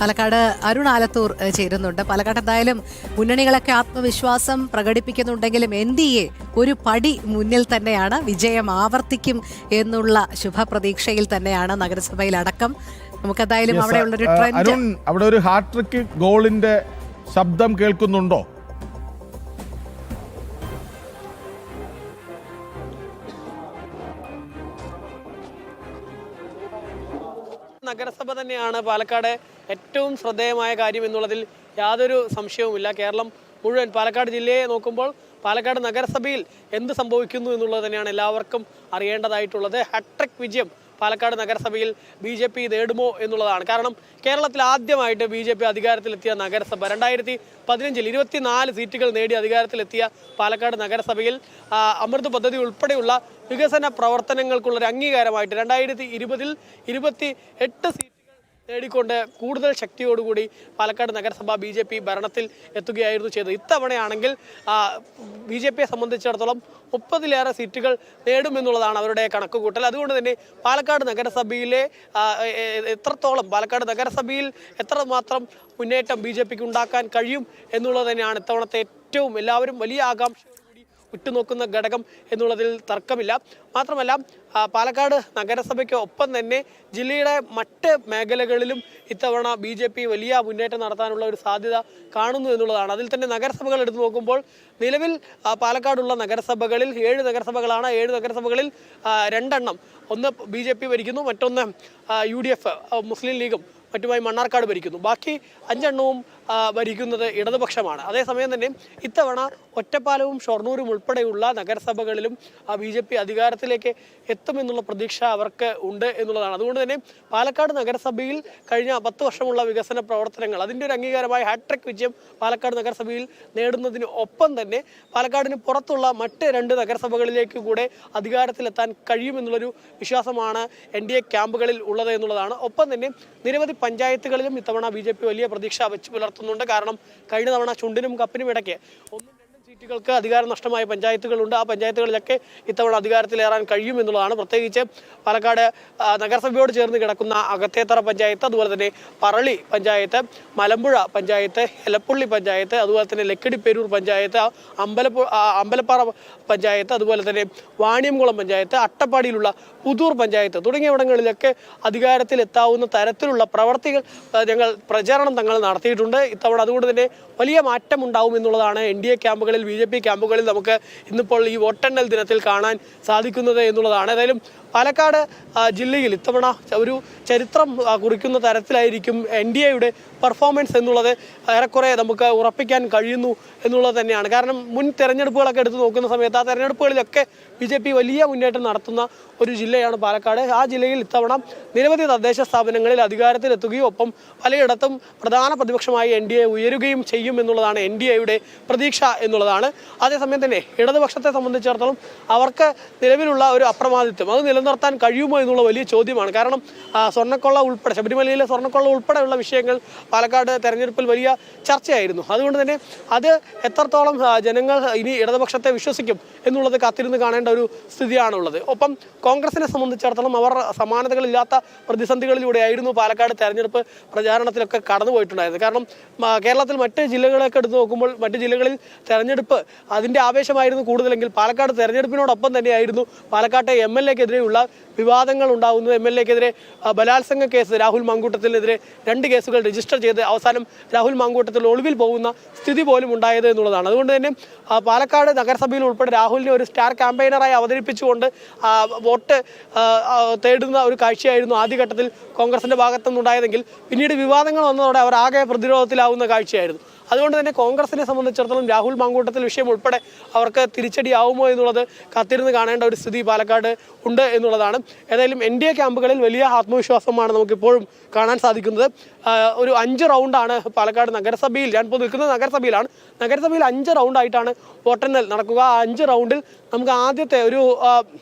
പാലക്കാട് അരുൺ ആലത്തൂർ ചേരുന്നുണ്ട്. പാലക്കാട് എന്തായാലും മുന്നണികളൊക്കെ ആത്മവിശ്വാസം പ്രകടിപ്പിക്കുന്നുണ്ടെങ്കിലും NDA ഒരു പടി മുന്നിൽ തന്നെയാണ്. വിജയം ആവർത്തിക്കും എന്നുള്ള ശുഭപ്രതീക്ഷയിൽ തന്നെയാണ് നഗരസഭയിലടക്കം. നമുക്കെന്തായാലും അവിടെയുള്ളൊരു ട്രെൻഡ്, അവിടെ ഒരു ഹാട്രിക് ഗോളിന്റെ ശബ്ദം കേൾക്കുന്നുണ്ടോ? നഗരസഭ തന്നെയാണ് പാലക്കാട് ഏറ്റവും ശ്രദ്ധേയമായ കാര്യം എന്നുള്ളതിൽ യാതൊരു സംശയവുമില്ല. കേരളം മുഴുവൻ പാലക്കാട് ജില്ലയെ നോക്കുമ്പോൾ പാലക്കാട് നഗരസഭയിൽ എന്ത് സംഭവിക്കുന്നു എന്നുള്ളത് തന്നെയാണ് എല്ലാവർക്കും അറിയേണ്ടതായിട്ടുള്ളത്. ഹാട്രിക് വിജയം പാലക്കാട് നഗരസഭയിൽ BJP നേടുമോ എന്നുള്ളതാണ്. കാരണം കേരളത്തിൽ ആദ്യമായിട്ട് BJP അധികാരത്തിലെത്തിയ നഗരസഭ 2015 24 സീറ്റുകൾ നേടി അധികാരത്തിലെത്തിയ പാലക്കാട് നഗരസഭയിൽ അമൃത് പദ്ധതി ഉൾപ്പെടെയുള്ള വികസന പ്രവർത്തനങ്ങൾക്കുള്ളൊരു അംഗീകാരമായിട്ട് 2020 28 സീറ്റുകൾ നേടിക്കൊണ്ട് കൂടുതൽ ശക്തിയോടുകൂടി പാലക്കാട് നഗരസഭ BJP ഭരണത്തിൽ എത്തുകയായിരുന്നു ചെയ്തത്. ഇത്തവണയാണെങ്കിൽ BJPയെ സംബന്ധിച്ചിടത്തോളം 30-ലേറെ സീറ്റുകൾ നേടുമെന്നുള്ളതാണ് അവരുടെ കണക്കുകൂട്ടൽ. അതുകൊണ്ട് തന്നെ പാലക്കാട് നഗരസഭയിലെ പാലക്കാട് നഗരസഭയിൽ എത്രമാത്രം മുന്നേറ്റം BJPക്ക് ഉണ്ടാക്കാൻ കഴിയും എന്നുള്ളത് തന്നെയാണ് ഇത്തവണത്തെ ഏറ്റവും എല്ലാവരും വലിയ ആകാംക്ഷ ഉറ്റുനോക്കുന്ന ഘടകം എന്നുള്ളതിൽ തർക്കമില്ല. മാത്രമല്ല പാലക്കാട് നഗരസഭയ്ക്ക് ഒപ്പം തന്നെ ജില്ലയുടെ മറ്റ് മേഖലകളിലും ഇത്തവണ BJP വലിയ മുന്നേറ്റം നടത്താനുള്ള ഒരു സാധ്യത കാണുന്നു എന്നുള്ളതാണ്. അതിൽ തന്നെ നഗരസഭകൾ എടുത്തു നോക്കുമ്പോൾ നിലവിൽ പാലക്കാടുള്ള നഗരസഭകളിൽ 7 നഗരസഭകളാണ്. 7 നഗരസഭകളിൽ 2 എണ്ണം ഒന്ന് BJP ഭരിക്കുന്നു, മറ്റൊന്ന് UDF മുസ്ലിം ലീഗും മറ്റുമായി മണ്ണാർക്കാട് ഭരിക്കുന്നു. ബാക്കി 5 എണ്ണവും ഭരിക്കുന്നത് ഇടതുപക്ഷമാണ്. അതേസമയം തന്നെ ഇത്തവണ ഒറ്റപ്പാലവും ഷൊർണൂരും ഉൾപ്പെടെയുള്ള നഗരസഭകളിലും BJP അധികാരത്തിലേക്ക് എത്തുമെന്നുള്ള പ്രതീക്ഷ അവർക്ക് ഉണ്ട് എന്നുള്ളതാണ്. അതുകൊണ്ട് തന്നെ പാലക്കാട് നഗരസഭയിൽ കഴിഞ്ഞ 10 വർഷമുള്ള വികസന പ്രവർത്തനങ്ങൾ അതിൻ്റെ ഒരു അംഗീകാരമായ ഹാട്രിക് വിജയം പാലക്കാട് നഗരസഭയിൽ നേടുന്നതിന് ഒപ്പം തന്നെ പാലക്കാടിന് പുറത്തുള്ള മറ്റ് 2 നഗരസഭകളിലേക്ക് കൂടെ അധികാരത്തിലെത്താൻ കഴിയുമെന്നുള്ളൊരു വിശ്വാസമാണ് NDA ക്യാമ്പുകളിൽ ഉള്ളത് എന്നുള്ളതാണ്. ഒപ്പം തന്നെ നിരവധി പഞ്ചായത്തുകളിലും ഇത്തവണ BJP വലിയ പ്രതീക്ഷ വെച്ച് പുലർത്തുന്നുണ്ട്. കാരണം കഴിഞ്ഞ തവണ ചുണ്ടിനും കപ്പിനും ഇടയ്ക്ക് 1-2 സീറ്റുകൾക്ക് അധികാരം നഷ്ടമായ പഞ്ചായത്തുകളുണ്ട്. ആ പഞ്ചായത്തുകളിലൊക്കെ ഇത്തവണ അധികാരത്തിലേറാൻ കഴിയുമെന്നുള്ളതാണ്. പ്രത്യേകിച്ച് പാലക്കാട് നഗരസഭയോട് ചേർന്ന് കിടക്കുന്ന അകത്തേത്തറ പഞ്ചായത്ത്, അതുപോലെ തന്നെ പറളി പഞ്ചായത്ത്, മലമ്പുഴ പഞ്ചായത്ത്, എലപ്പുള്ളി പഞ്ചായത്ത്, അതുപോലെ തന്നെ ലക്കിടിപ്പേരൂർ പഞ്ചായത്ത്, അമ്പലപ്പാറ പഞ്ചായത്ത്, അതുപോലെ തന്നെ വാണിയംകുളം പഞ്ചായത്ത്, അട്ടപ്പാടിയിലുള്ള പുതൂർ പഞ്ചായത്ത് തുടങ്ങിയവിടങ്ങളിലൊക്കെ അധികാരത്തിലെത്താവുന്ന തരത്തിലുള്ള പ്രവർത്തികൾ പ്രചാരണം തങ്ങൾ നടത്തിയിട്ടുണ്ട് ഇത്തവണ. അതുകൊണ്ട് തന്നെ വലിയ മാറ്റം ഉണ്ടാവും എന്നുള്ളതാണ് NDA ക്യാമ്പുകളിൽ BJP ക്യാമ്പുകളിൽ നമുക്ക് ഇന്നിപ്പോൾ ഈ വോട്ടെണ്ണൽ ദിനത്തിൽ കാണാൻ സാധിക്കുന്നത് എന്നുള്ളതാണ്. ഏതായാലും പാലക്കാട് ജില്ലയിൽ ഇത്തവണ ഒരു ചരിത്രം കുറിക്കുന്ന തരത്തിലായിരിക്കും NDAയുടെ പെർഫോമൻസ് എന്നുള്ളത് ഏറെക്കുറെ നമുക്ക് ഉറപ്പിക്കാൻ കഴിയുന്നു എന്നുള്ളത് തന്നെയാണ്. കാരണം മുൻ തെരഞ്ഞെടുപ്പുകളൊക്കെ എടുത്ത് നോക്കുന്ന സമയത്ത് ആ തെരഞ്ഞെടുപ്പുകളിലൊക്കെ BJP വലിയ മുന്നേറ്റം നടത്തുന്ന ഒരു ജില്ലയാണ് പാലക്കാട്. ആ ജില്ലയിൽ ഇത്തവണ നിരവധി തദ്ദേശ സ്ഥാപനങ്ങളിൽ അധികാരത്തിലെത്തുകയും ഒപ്പം പലയിടത്തും പ്രധാന പ്രതിപക്ഷമായി NDA ഉയരുകയും ചെയ്യും എന്നുള്ളതാണ് NDAയുടെ പ്രതീക്ഷ എന്നുള്ളതാണ്. അതേസമയം തന്നെ ഇടതുപക്ഷത്തെ സംബന്ധിച്ചിടത്തോളം അവർക്ക് നിലവിലുള്ള ഒരു അപ്രമാദിത്വം അത് നിലനിർത്താൻ കഴിയുമോ എന്നുള്ള വലിയ ചോദ്യമാണ്. കാരണം സ്വർണ്ണക്കൊള്ള ഉൾപ്പെടെ ശബരിമലയിലെ സ്വർണ്ണക്കൊള്ള ഉൾപ്പെടെയുള്ള വിഷയങ്ങൾ പാലക്കാട് തെരഞ്ഞെടുപ്പിൽ വലിയ ചർച്ചയായിരുന്നു. അതുകൊണ്ട് തന്നെ അത് എത്രത്തോളം ജനങ്ങൾ ഇനി ഇടതുപക്ഷത്തെ വിശ്വസിക്കും എന്നുള്ളത് കാത്തിരുന്ന് കാണേണ്ട ഒരു സ്ഥിതിയാണുള്ളത്. ഒപ്പം കോൺഗ്രസിനെ സംബന്ധിച്ചിടത്തോളം അവർ സമാനതകളില്ലാത്ത പ്രതിസന്ധികളിലൂടെയായിരുന്നു പാലക്കാട് തെരഞ്ഞെടുപ്പ് പ്രചാരണത്തിലൊക്കെ കടന്നുപോയിട്ടുണ്ടായിരുന്നത്. കാരണം കേരളത്തിൽ മറ്റ് ജില്ലകളൊക്കെ എടുത്തു നോക്കുമ്പോൾ മറ്റ് ജില്ലകളിൽ തെരഞ്ഞെടുപ്പ് അതിൻ്റെ ആവേശമായിരുന്നു കൂടുതലെങ്കിൽ പാലക്കാട് തെരഞ്ഞെടുപ്പിനോടൊപ്പം തന്നെയായിരുന്നു പാലക്കാട്ടെ MLAക്കെതിരെയുള്ള വിവാദങ്ങൾ ഉണ്ടാകുന്നത്. MLAക്കെതിരെ ബലാത്സംഗ കേസ് രാഹുൽ മാങ്കൂട്ടത്തിനെതിരെ 2 കേസുകൾ രജിസ്റ്റർ ചെയ്ത് അവസാനം രാഹുൽ മാങ്കൂട്ടത്തിൽ ഒളിവിൽ പോകുന്ന സ്ഥിതി പോലും ഉണ്ടായത് എന്നുള്ളതാണ്. അതുകൊണ്ട് തന്നെ പാലക്കാട് നഗരസഭയിൽ ഉൾപ്പെടെ രാഹുലിനെ ഒരു സ്റ്റാർ ക്യാമ്പയിനറായി അവതരിപ്പിച്ചുകൊണ്ട് വോട്ട് തേടുന്ന ഒരു കാഴ്ചയായിരുന്നു ആദ്യഘട്ടത്തിൽ കോൺഗ്രസിൻ്റെ ഭാഗത്തുനിന്നുണ്ടായതെങ്കിൽ പിന്നീട് വിവാദങ്ങൾ വന്നതോടെ അവർ ആകെ പ്രതിരോധത്തിലാവുന്ന കാഴ്ചയായിരുന്നു. അതുകൊണ്ട് തന്നെ കോൺഗ്രസിനെ സംബന്ധിച്ചിടത്തോളം രാഹുൽ മാങ്കൂട്ടത്തിൽ വിഷയം ഉൾപ്പെടെ അവർക്ക് തിരിച്ചടിയാവുമോ എന്നുള്ളത് കാത്തിരുന്ന് കാണേണ്ട ഒരു സ്ഥിതി പാലക്കാട് ഉണ്ട് എന്നുള്ളതാണ്. ഏതായാലും NDA ക്യാമ്പുകളിൽ വലിയ ആത്മവിശ്വാസമാണ് നമുക്കിപ്പോഴും കാണാൻ സാധിക്കുന്നത്. ഒരു 5 റൗണ്ടാണ് പാലക്കാട് നഗരസഭയിൽ, ഞാനിപ്പോൾ നിൽക്കുന്നത് നഗരസഭയിലാണ്. നഗരസഭയിൽ 5 റൗണ്ടായിട്ടാണ് വോട്ടെണ്ണൽ നടക്കുക. ആ 5 റൗണ്ടിൽ നമുക്ക് ആദ്യത്തെ ഒരു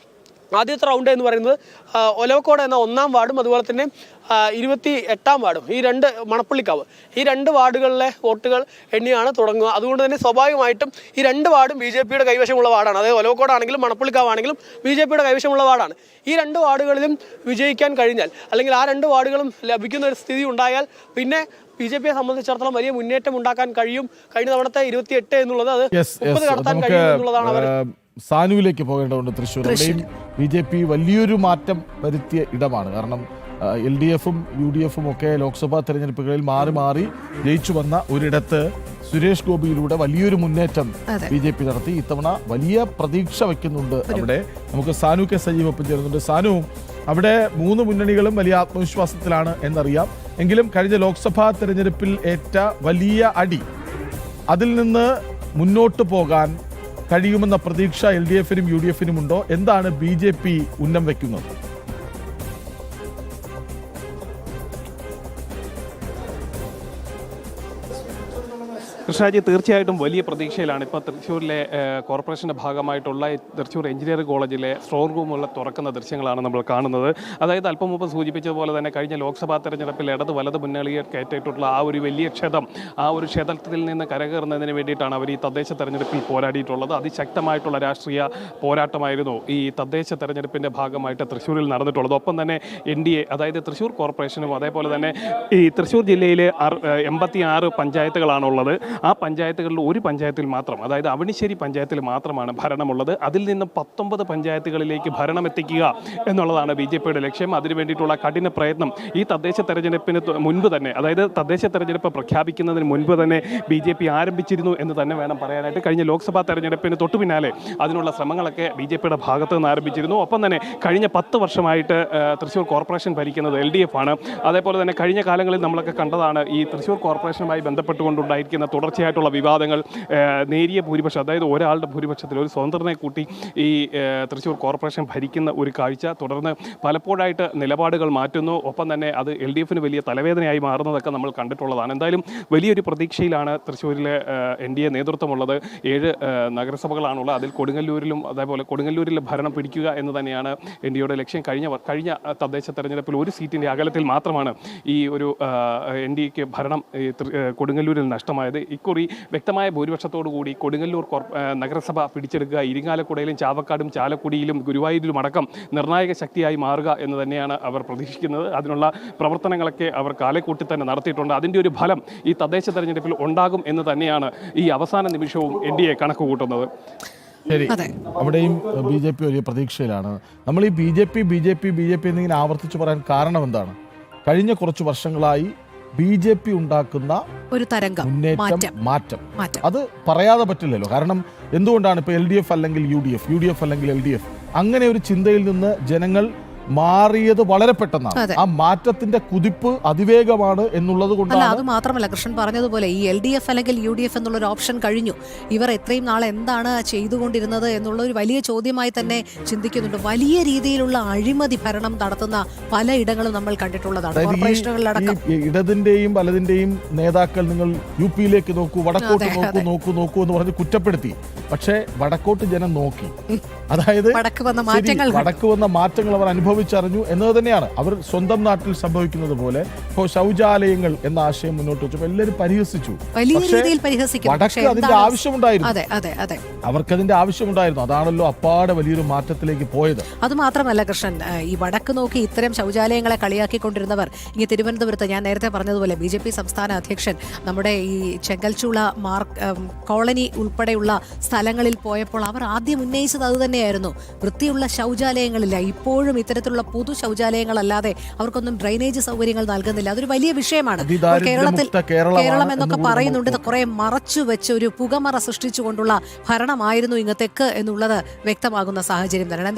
ആദ്യത്തെ റൗണ്ട് എന്ന് പറയുന്നത് ഒലവക്കോട് എന്ന 1-ാം വാർഡും അതുപോലെ തന്നെ 28-ാം വാർഡും, ഈ രണ്ട് മണപ്പള്ളിക്കാവ്, ഈ 2 വാർഡുകളിലെ വോട്ടുകൾ എണ്ണിയാണ് തുടങ്ങുക. അതുകൊണ്ട് തന്നെ സ്വാഭാവികമായിട്ടും ഈ 2 വാർഡും BJPയുടെ കൈവശമുള്ള വാർഡാണ്. അതായത് ഒലവക്കോടാണെങ്കിലും മണപ്പള്ളിക്കാവാണെങ്കിലും BJPയുടെ കൈവശമുള്ള വാർഡാണ്. ഈ 2 വാർഡുകളിലും വിജയിക്കാൻ കഴിഞ്ഞാൽ, അല്ലെങ്കിൽ ആ 2 വാർഡുകളും ലഭിക്കുന്ന ഒരു സ്ഥിതി ഉണ്ടായാൽ പിന്നെ BJPയെ സംബന്ധിച്ചിടത്തോളം വലിയ മുന്നേറ്റം ഉണ്ടാക്കാൻ കഴിയും. കഴിഞ്ഞ തവണത്തെ 28 എന്നുള്ളത് അത് 30 കടത്താൻ കഴിയും എന്നുള്ളതാണ് അവർ. സാനുവിലേക്ക് പോകേണ്ടതുണ്ട്. തൃശ്ശൂർ BJP വലിയൊരു മാറ്റം വരുത്തിയ ഇടമാണ്. കാരണം LDFും UDFും ഒക്കെ ലോക്സഭാ തെരഞ്ഞെടുപ്പുകളിൽ മാറി മാറി ജയിച്ചു വന്ന ഒരിടത്ത് സുരേഷ് ഗോപിയിലൂടെ വലിയൊരു മുന്നേറ്റം BJP നടത്തി. ഇത്തവണ വലിയ പ്രതീക്ഷ വയ്ക്കുന്നുണ്ട് അവിടെ. നമുക്ക് സാനു കെ സജീവ് ഒപ്പം ചേരുന്നുണ്ട്. സാനു, അവിടെ 3 മുന്നണികളും വലിയ ആത്മവിശ്വാസത്തിലാണ് എന്നറിയാം. എങ്കിലും കഴിഞ്ഞ ലോക്സഭാ തെരഞ്ഞെടുപ്പിൽ ഏറ്റ വലിയ അടി, അതിൽ നിന്ന് മുന്നോട്ട് പോകാൻ കഴിയുമെന്ന പ്രതീക്ഷ LDFനും UDFനും ഉണ്ടോ? എന്താണ് BJP ഉന്നം വയ്ക്കുന്നത്? കൃഷ്ണാജി, തീർച്ചയായിട്ടും വലിയ പ്രതീക്ഷയിലാണ്. ഇപ്പോൾ തൃശ്ശൂരിലെ കോർപ്പറേഷൻ്റെ ഭാഗമായിട്ടുള്ള തൃശ്ശൂർ എഞ്ചിനീയറിംഗ് കോളേജിലെ സ്ട്രോങ് റൂമുള്ള തുറക്കുന്ന ദൃശ്യങ്ങളാണ് നമ്മൾ കാണുന്നത്. അതായത് അല്പം മുമ്പ് സൂചിപ്പിച്ചതുപോലെ തന്നെ കഴിഞ്ഞ ലോക്സഭാ തെരഞ്ഞെടുപ്പിൽ ഇടത് വലത് മുന്നണിയെ കയറ്റിയിട്ടുള്ള ആ ഒരു വലിയ ക്ഷതം, ആ ഒരു ക്ഷതത്തിൽ നിന്ന് കരകയറുന്നതിന് വേണ്ടിയിട്ടാണ് അവർ ഈ തദ്ദേശ തെരഞ്ഞെടുപ്പിൽ പോരാടിയിട്ടുള്ളത്. അതിശക്തമായിട്ടുള്ള രാഷ്ട്രീയ പോരാട്ടമായിരുന്നു ഈ തദ്ദേശ തെരഞ്ഞെടുപ്പിൻ്റെ ഭാഗമായിട്ട് തൃശ്ശൂരിൽ നടന്നിട്ടുള്ളത്. ഒപ്പം തന്നെ NDA, അതായത് തൃശ്ശൂർ കോർപ്പറേഷനും അതേപോലെ തന്നെ ഈ തൃശ്ശൂർ ജില്ലയിൽ 86 പഞ്ചായത്തുകളാണുള്ളത്. ആ പഞ്ചായത്തുകളിൽ ഒരു പഞ്ചായത്തിൽ മാത്രം, അതായത് അവണിശ്ശേരി പഞ്ചായത്തിൽ മാത്രമാണ് ഭരണമുള്ളത്. അതിൽ നിന്നും 19 പഞ്ചായത്തുകളിലേക്ക് ഭരണം എത്തിക്കുക എന്നുള്ളതാണ് BJPയുടെ ലക്ഷ്യം. അതിനു വേണ്ടിയിട്ടുള്ള കഠിന പ്രയത്നം ഈ തദ്ദേശ തെരഞ്ഞെടുപ്പിന് മുൻപ് തന്നെ, അതായത് തദ്ദേശ തെരഞ്ഞെടുപ്പ് പ്രഖ്യാപിക്കുന്നതിന് മുൻപ് തന്നെ BJP ആരംഭിച്ചിരുന്നു എന്ന് തന്നെ വേണം പറയാനായിട്ട്. കഴിഞ്ഞ ലോക്സഭാ തെരഞ്ഞെടുപ്പിന് തൊട്ടു പിന്നാലെ അതിനുള്ള ശ്രമങ്ങളൊക്കെ BJPയുടെ ഭാഗത്ത് നിന്ന് ആരംഭിച്ചിരുന്നു. ഒപ്പം തന്നെ കഴിഞ്ഞ 10 വർഷമായിട്ട് തൃശ്ശൂർ കോർപ്പറേഷൻ ഭരിക്കുന്നത് LDF ആണ്. അതേപോലെ തന്നെ കഴിഞ്ഞ കാലങ്ങളിൽ നമ്മളൊക്കെ കണ്ടതാണ് ഈ തൃശ്ശൂർ കോർപ്പറേഷനുമായി ബന്ധപ്പെട്ടുകൊണ്ടുണ്ടായിരിക്കുന്ന തുടർച്ചയായിട്ടുള്ള വിവാദങ്ങൾ. നേരിയ ഭൂരിപക്ഷം, അതായത് ഒരാളുടെ ഭൂരിപക്ഷത്തിൽ ഒരു സ്വതന്ത്രനെ കൂട്ടി ഈ തൃശ്ശൂർ കോർപ്പറേഷൻ ഭരിക്കുന്ന ഒരു കാഴ്ച. തുടർന്ന് പലപ്പോഴായിട്ട് നിലപാടുകൾ മാറ്റുന്നു. ഒപ്പം തന്നെ അത് LDFന് വലിയ തലവേദനയായി മാറുന്നതൊക്കെ നമ്മൾ കണ്ടിട്ടുള്ളതാണ്. എന്തായാലും വലിയൊരു പ്രതീക്ഷയിലാണ് തൃശ്ശൂരിലെ NDA നേതൃത്വമുള്ളത്. 7 നഗരസഭകളാണുള്ളത്. അതിൽ കൊടുങ്ങല്ലൂരിലും അതേപോലെ കൊടുങ്ങല്ലൂരിലെ ഭരണം പിടിക്കുക എന്ന് തന്നെയാണ് NDAയുടെ ലക്ഷ്യം. കഴിഞ്ഞ തദ്ദേശ തെരഞ്ഞെടുപ്പിൽ ഒരു സീറ്റിൻ്റെ അകലത്തിൽ മാത്രമാണ് ഈ ഒരു NDAക്ക് ഭരണം കൊടുങ്ങല്ലൂരിൽ നഷ്ടമായത്. ഇക്കുറി വ്യക്തമായ ഭൂരിപക്ഷത്തോടു കൂടി കൊടുങ്ങല്ലൂർ നഗരസഭ പിടിച്ചെടുക്കുക, ഇരിങ്ങാലക്കുടയിലും ചാവക്കാടും ചാലക്കുടിയിലും ഗുരുവായൂരിലും അടക്കം നിർണായക ശക്തിയായി മാറുക എന്ന് തന്നെയാണ് അവർ പ്രതീക്ഷിക്കുന്നത്. അതിനുള്ള പ്രവർത്തനങ്ങളൊക്കെ അവർ കാലക്കൂട്ടി തന്നെ നടത്തിയിട്ടുണ്ട്. അതിൻ്റെ ഒരു ഫലം ഈ തദ്ദേശ തെരഞ്ഞെടുപ്പിൽ ഉണ്ടാകും എന്ന് തന്നെയാണ് ഈ അവസാന നിമിഷവും NDA കണക്ക് കൂട്ടുന്നത്. ശരി, അവിടെയും BJP വലിയ പ്രതീക്ഷയിലാണ്. നമ്മൾ ഈ BJP എന്നിങ്ങനെ ആവർത്തിച്ച് പറയാൻ കാരണം എന്താണ്? കഴിഞ്ഞ കുറച്ച് വർഷങ്ങളായി BJP ഉണ്ടാക്കുന്ന ഒരു തരംഗം, മാറ്റം അത് പറയാതെ പറ്റില്ലല്ലോ. കാരണം എന്തുകൊണ്ടാണ് ഇപ്പോൾ LDF അല്ലെങ്കിൽ UDF അല്ലെങ്കിൽ LDF അങ്ങനെ ഒരു ചിന്തയിൽ നിന്ന് ജനങ്ങൾ മാറിയത് വളരെ പെട്ടെന്നാണ്. ആ മാറ്റത്തിന്റെ കുതിപ്പ് അതിവേഗമാണ് എന്നുള്ളത് കൊണ്ടാണ്. അത് മാത്രമല്ല, കൃഷ്ണൻ പറഞ്ഞതുപോലെ ഈ LDF അല്ലെങ്കിൽ UDF എന്നുള്ളൊരു ഓപ്ഷൻ കഴിഞ്ഞു. ഇവർ എത്രയും നാളെ എന്താണ് ചെയ്തുകൊണ്ടിരുന്നത് എന്നുള്ള ഒരു വലിയ ചോദ്യമായി തന്നെ ചിന്തിക്കുന്നുണ്ട്. വലിയ രീതിയിലുള്ള അഴിമതി ഭരണം നടത്തുന്ന പലയിടങ്ങളും നമ്മൾ കണ്ടിട്ടുള്ളതാണ്. കോർപ്പറേഷനുകളിലടക്കം ഇടതിന്റെയും വലതിന്റെയും നേതാക്കൾ നിങ്ങൾ UP-യിലേക്ക് നോക്കൂ, വടക്കോട്ട് നോക്കൂ എന്ന് പറഞ്ഞ് കുറ്റപ്പെടുത്തി. പക്ഷേ വടക്കോട്ട് ജനം നോക്കി. അതായത് വടക്ക് വന്ന മാറ്റങ്ങൾ അവർ അനുഭവിച്ചറിഞ്ഞു എന്നത് തന്നെയാണ്. അവർ സ്വന്തം നാട്ടിൽ സംഭവിക്കുന്നത് പോലെ ഇപ്പോൾ ശൗചാലയങ്ങൾ എന്ന ആശയം മുന്നോട്ട് വെച്ചപ്പോൾ എല്ലാവരും പരിഹസിച്ചു. വടക്ക് അതിന്റെ ആവശ്യമുണ്ടായിരുന്നു, അവർക്കതിന്റെ ആവശ്യമുണ്ടായിരുന്നു. അതാണല്ലോ അപ്പാടെ വലിയൊരു മാറ്റത്തിലേക്ക് പോയത്. അത് മാത്രമല്ല കൃഷ്ണൻ, ഈ വടക്ക് നോക്കി ഇത്തരം ശൗചാലയങ്ങളെ കളിയാക്കിക്കൊണ്ടിരുന്നവർ ഈ തിരുവനന്തപുരത്ത് ഞാൻ നേരത്തെ പറഞ്ഞതുപോലെ BJP സംസ്ഥാന അധ്യക്ഷൻ നമ്മുടെ ഈ ചെങ്കൽച്ചൂള കോളനി ഉൾപ്പെടെയുള്ള സ്ഥലങ്ങളിൽ പോയപ്പോൾ അവർ ആദ്യം ഉന്നയിച്ചത് അത് തന്നെയായിരുന്നു. വൃത്തിയുള്ള ശൗചാലയങ്ങളില്ല. ഇപ്പോഴും ഇത്തരത്തിലുള്ള പൊതു ശൗചാലയങ്ങളല്ലാതെ അവർക്കൊന്നും ഡ്രെയിനേജ് സൗകര്യങ്ങൾ നൽകുന്നില്ല. അതൊരു വലിയ വിഷയമാണ്. കേരളം എന്നൊക്കെ പറയുന്നുണ്ട്. കുറെ മറച്ചു വെച്ച് ഒരു പുകമറ സൃഷ്ടിച്ചുകൊണ്ടുള്ള ഭരണമായിരുന്നു ഇങ്ങ് തെക്ക് എന്നുള്ളത് വ്യക്തമാകുന്ന സാഹചര്യം തന്നെയാണ്.